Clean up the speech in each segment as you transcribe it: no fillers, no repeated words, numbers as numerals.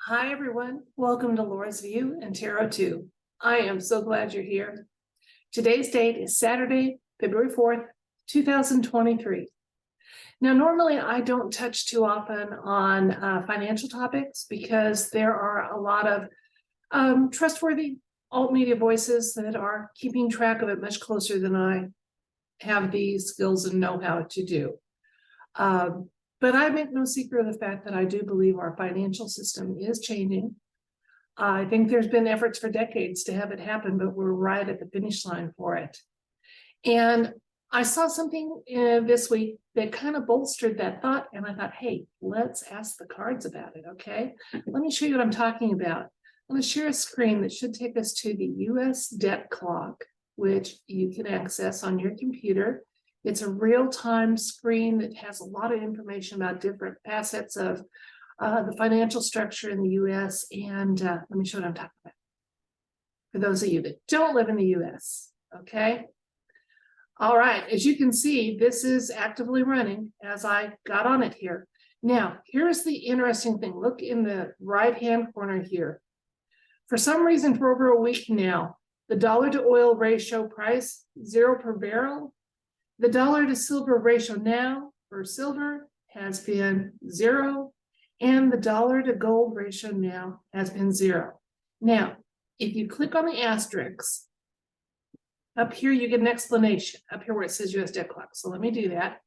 Hi, everyone. Welcome to Laura's View and Tarot 2. I am so glad you're here. Today's date is Saturday, February 4th, 2023. Now, normally I don't touch too often on financial topics because there are a lot of trustworthy alt media voices that are keeping track of it much closer than I have the skills and know-how to do. But I make no secret of the fact that I do believe our financial system is changing. I think there's been efforts for decades to have it happen, but we're right at the finish line for it. And I saw something this week that kind of bolstered that thought. And I thought, hey, let's ask the cards about it, okay? Let me show you what I'm talking about. I'm going to share a screen that should take us to the US debt clock, which you can access on your computer. It's a real-time screen that has a lot of information about different facets of the financial structure in the US. And let me show what I'm talking about for those of you that don't live in the US, okay? All right, as you can see, this is actively running as I got on it here. Now, here's the interesting thing. Look in the right-hand corner here. For some reason, for over a week now, the dollar to oil ratio price, 0 per barrel. The dollar to silver ratio now for silver has been 0, and the dollar to gold ratio now has been 0. Now, if you click on the asterisks, up here you get an explanation, up here where it says US debt clock. So let me do that.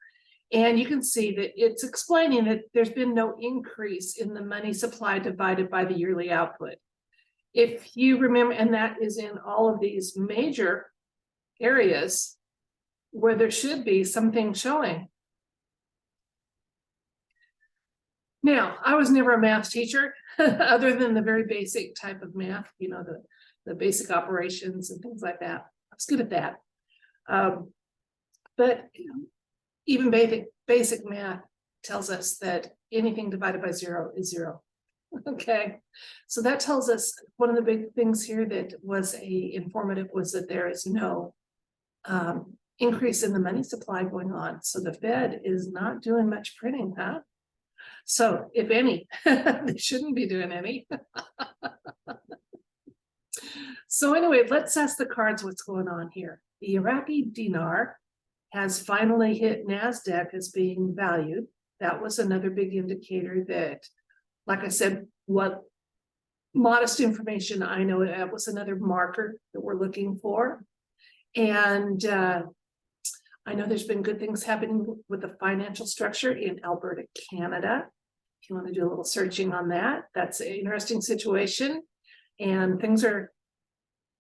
And you can see that it's explaining that there's been no increase in the money supply divided by the yearly output. If you remember, and that is in all of these major areas where there should be something showing. Now, I was never a math teacher, other than the very basic type of math, you know, the basic operations and things like that. I was good at that. But you know, even basic math tells us that anything divided by 0 is 0. Okay, so that tells us one of the big things here that was informative was that there is no increase in the money supply going on. So the Fed is not doing much printing, huh? So if any, they shouldn't be doing any. So anyway, let's ask the cards what's going on here. The Iraqi dinar has finally hit NASDAQ as being valued. That was another big indicator that, like I said, what modest information I know, that was another marker that we're looking for. And I know there's been good things happening with the financial structure in Alberta, Canada. If you want to do a little searching on that, that's an interesting situation. And things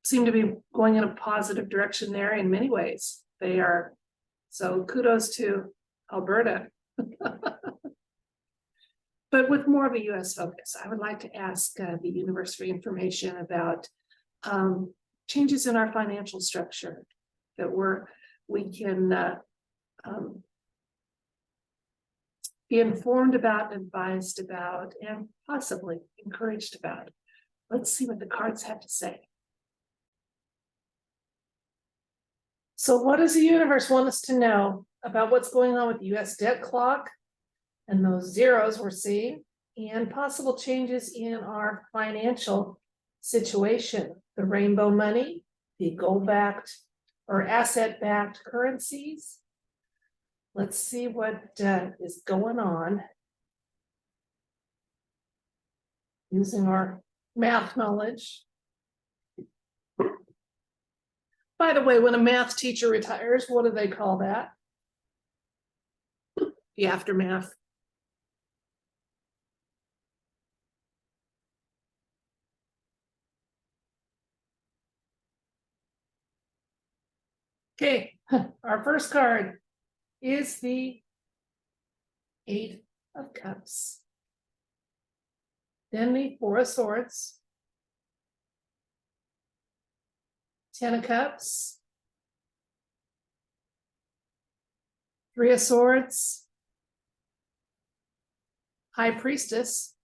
seem to be going in a positive direction there in many ways. They are, so kudos to Alberta. But with more of a US focus, I would like to ask the universe for information about changes in our financial structure that we can be informed about, advised about, and possibly encouraged about. Let's see what the cards have to say. So what does the universe want us to know about what's going on with the US debt clock and those zeros we're seeing, and possible changes in our financial situation? The rainbow money, the gold-backed or asset-backed currencies. Let's see what is going on using our math knowledge. By the way, when a math teacher retires, what do they call that? The aftermath. Okay, our first card is the 8 of Cups. Then the 4 of Swords. 10 of Cups. 3 of Swords. High Priestess.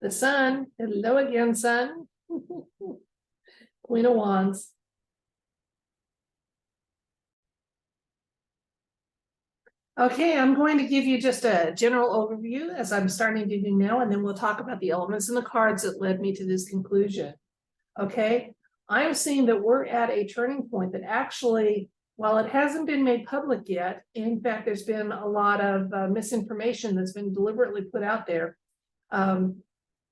The Sun. Hello again, Sun. Queen of Wands. Okay, I'm going to give you just a general overview as I'm starting to do now, and then we'll talk about the elements and the cards that led me to this conclusion. Okay, I'm seeing that we're at a turning point that actually, while it hasn't been made public yet, in fact, there's been a lot of misinformation that's been deliberately put out there.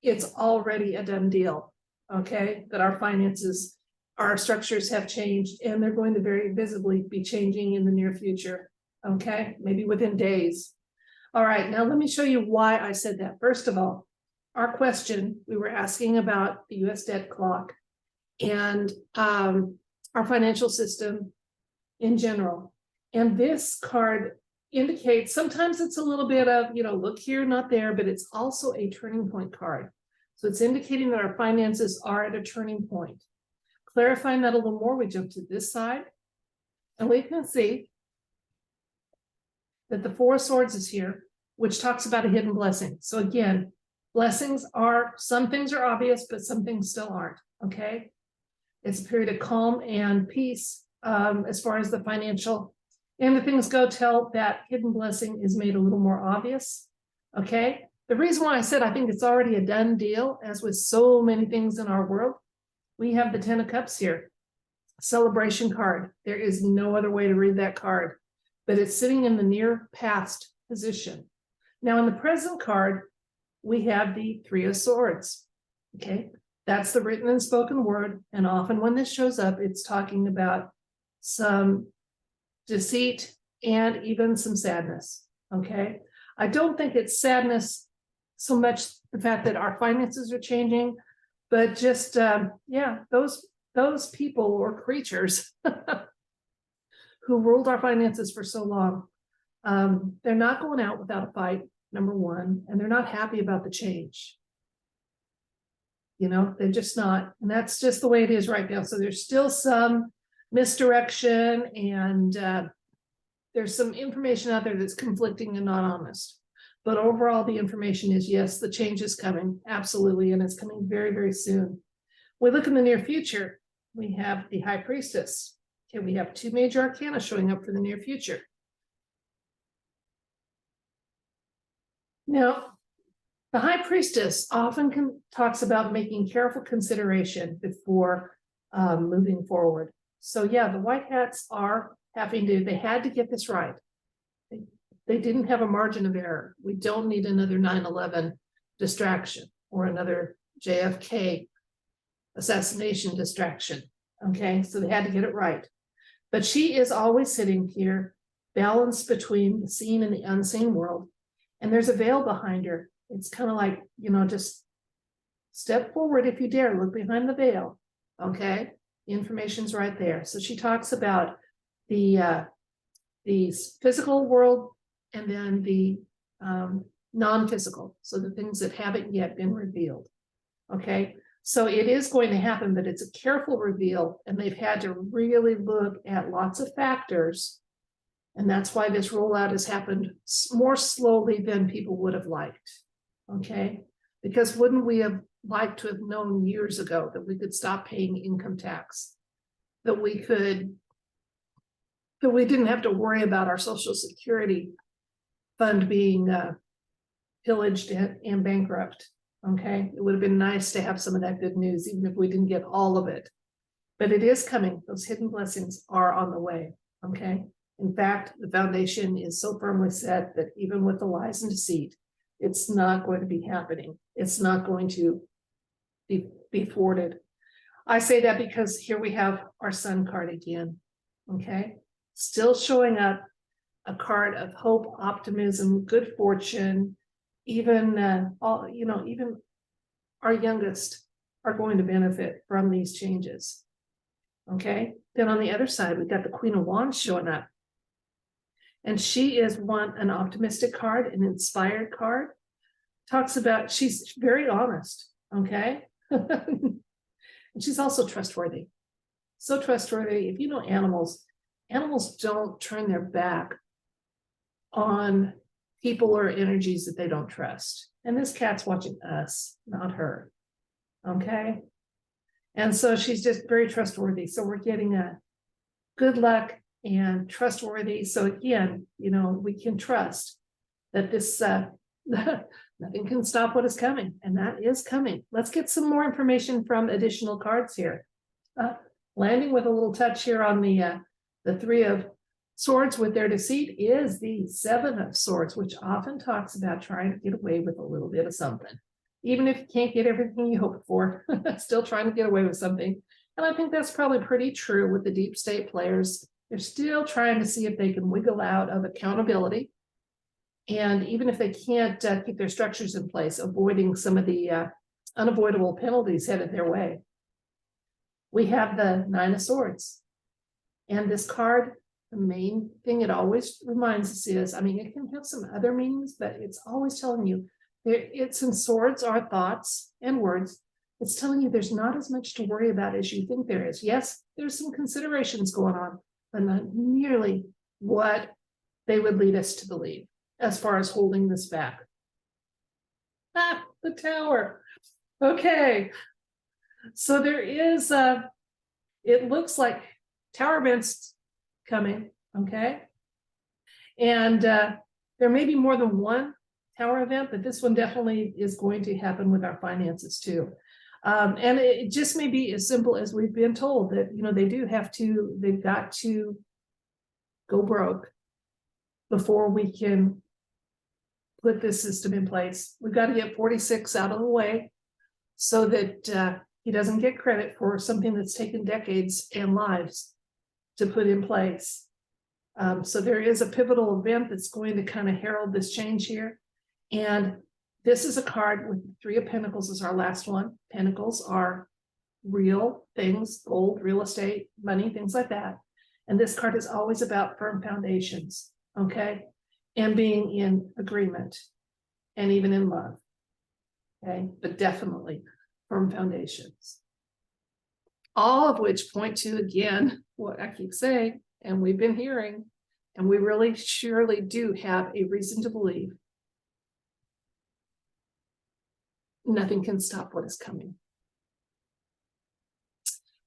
It's already a done deal, okay, that our finances, our structures have changed, and they're going to very visibly be changing in the near future. Okay, maybe within days. All right, now let me show you why I said that. First of all, our question, we were asking about the US debt clock and our financial system in general. And this card indicates sometimes it's a little bit of, look here, not there, but it's also a turning point card. So it's indicating that our finances are at a turning point. Clarifying that a little more, we jump to this side and we can see that the Four of Swords is here, which talks about a hidden blessing. So again, blessings are, some things are obvious, but some things still aren't, okay? It's a period of calm and peace as far as the financial and the things go, till that hidden blessing is made a little more obvious, okay? The reason why I said I think it's already a done deal, as with so many things in our world, we have the Ten of Cups here, celebration card. There is no other way to read that card, but it's sitting in the near past position. Now in the present card, we have the Three of Swords, okay? That's the written and spoken word, and often when this shows up, it's talking about some deceit and even some sadness, okay? I don't think it's sadness so much the fact that our finances are changing, but just, those people or creatures who ruled our finances for so long, they're not going out without a fight, number one, and they're not happy about the change. They're just not, and that's just the way it is right now. So there's still some misdirection, and there's some information out there that's conflicting and not honest. But overall, the information is, yes, the change is coming, absolutely, and it's coming very, very soon. We look in the near future, we have the High Priestess. Okay, we have two major arcana showing up for the near future. Now, the High Priestess often talks about making careful consideration before moving forward. So yeah, the White Hats are they had to get this right. They didn't have a margin of error. We don't need another 9/11 distraction or another JFK assassination distraction. Okay, so they had to get it right. But she is always sitting here, balanced between the seen and the unseen world. And there's a veil behind her. It's kind of like, just step forward if you dare, look behind the veil. Okay, the information's right there. So she talks about the physical world and then the non-physical. So the things that haven't yet been revealed. Okay, so it is going to happen, but it's a careful reveal, and they've had to really look at lots of factors. And that's why this rollout has happened more slowly than people would have liked. Okay, because wouldn't we have liked to have known years ago that we could stop paying income tax, that we didn't have to worry about our Social Security fund being pillaged and bankrupt. Okay, it would have been nice to have some of that good news, even if we didn't get all of it. But it is coming. Those hidden blessings are on the way. Okay, in fact, the foundation is so firmly set that even with the lies and deceit, it's not going to be happening. It's not going to be thwarted. I say that because here we have our Sun card again. Okay, still showing up, a card of hope, optimism, good fortune. Even even our youngest are going to benefit from these changes. Okay, then on the other side, we've got the Queen of Wands showing up. And she is an optimistic card, an inspired card. Talks about, she's very honest, okay? And she's also trustworthy. So trustworthy. If you know animals don't turn their back on people or energies that they don't trust. And this cat's watching us, not her. Okay? And so she's just very trustworthy. So we're getting a good luck, and trustworthy. So again, we can trust that this nothing can stop what is coming, and that is coming. Let's get some more information from additional cards here. Landing with a little touch here on the Three of Swords with their deceit is the Seven of Swords, which often talks about trying to get away with a little bit of something. Even if you can't get everything you hoped for, still trying to get away with something. And I think that's probably pretty true with the deep state players. They're still trying to see if they can wiggle out of accountability. And even if they can't keep their structures in place, avoiding some of the unavoidable penalties headed their way. We have the Nine of Swords. And this card, the main thing it always reminds us is, it can have some other meanings, but it's always telling you, since swords are thoughts and words, it's telling you there's not as much to worry about as you think there is. Yes, there's some considerations going on, but not nearly what they would lead us to believe as far as holding this back. The Tower. Okay. So there is, it looks like Tower events coming, okay? And there may be more than one Tower event, but this one definitely is going to happen with our finances too. And it just may be as simple as we've been told that, they've got to go broke before we can put this system in place. We've got to get 46 out of the way so that he doesn't get credit for something that's taken decades and lives to put in place. So there is a pivotal event that's going to kind of herald this change here. And this is a card with the Three of Pentacles as our last one. Pentacles are real things, gold, real estate, money, things like that. And this card is always about firm foundations, okay? And being in agreement and even in love, okay? But definitely firm foundations. All of which point to, again, what I keep saying, and we've been hearing, and we really surely do have a reason to believe nothing can stop what is coming.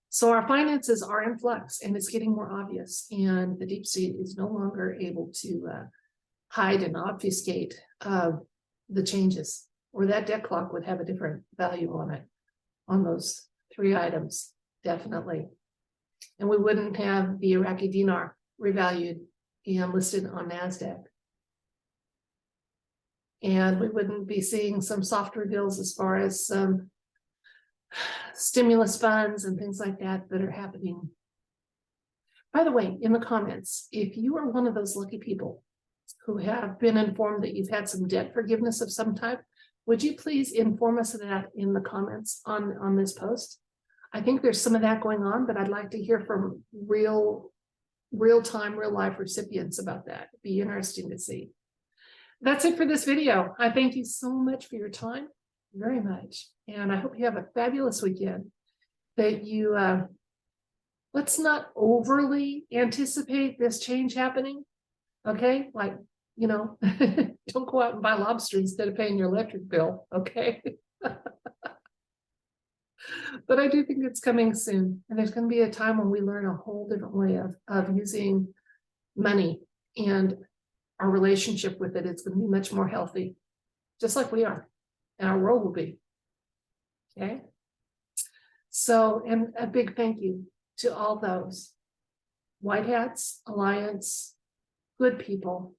So our finances are in flux, and it's getting more obvious, and the deep state is no longer able to hide and obfuscate the changes, or that debt clock would have a different value on it, on those three items, definitely. And we wouldn't have the Iraqi dinar revalued and listed on NASDAQ. And we wouldn't be seeing some soft reveals as far as some stimulus funds and things like that that are happening. By the way, in the comments, if you are one of those lucky people who have been informed that you've had some debt forgiveness of some type, would you please inform us of that in the comments on this post? I think there's some of that going on, but I'd like to hear from real-time, real-life recipients about that. It'd be interesting to see. That's it for this video. I thank you so much for your time, very much. And I hope you have a fabulous weekend. That you, let's not overly anticipate this change happening. Okay, like, don't go out and buy lobster instead of paying your electric bill, okay? But I do think it's coming soon. And there's going to be a time when we learn a whole different way of using money, and our relationship with it is going to be much more healthy, just like we are, and our world will be. Okay? So, and a big thank you to all those White Hats, Alliance, good people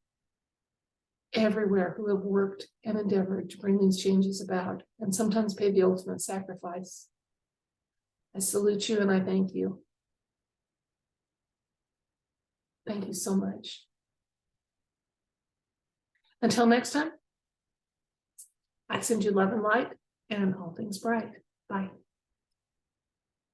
everywhere who have worked and endeavored to bring these changes about, and sometimes pay the ultimate sacrifice. I salute you and I thank you. Thank you so much. Until next time, I send you love and light and all things bright. Bye.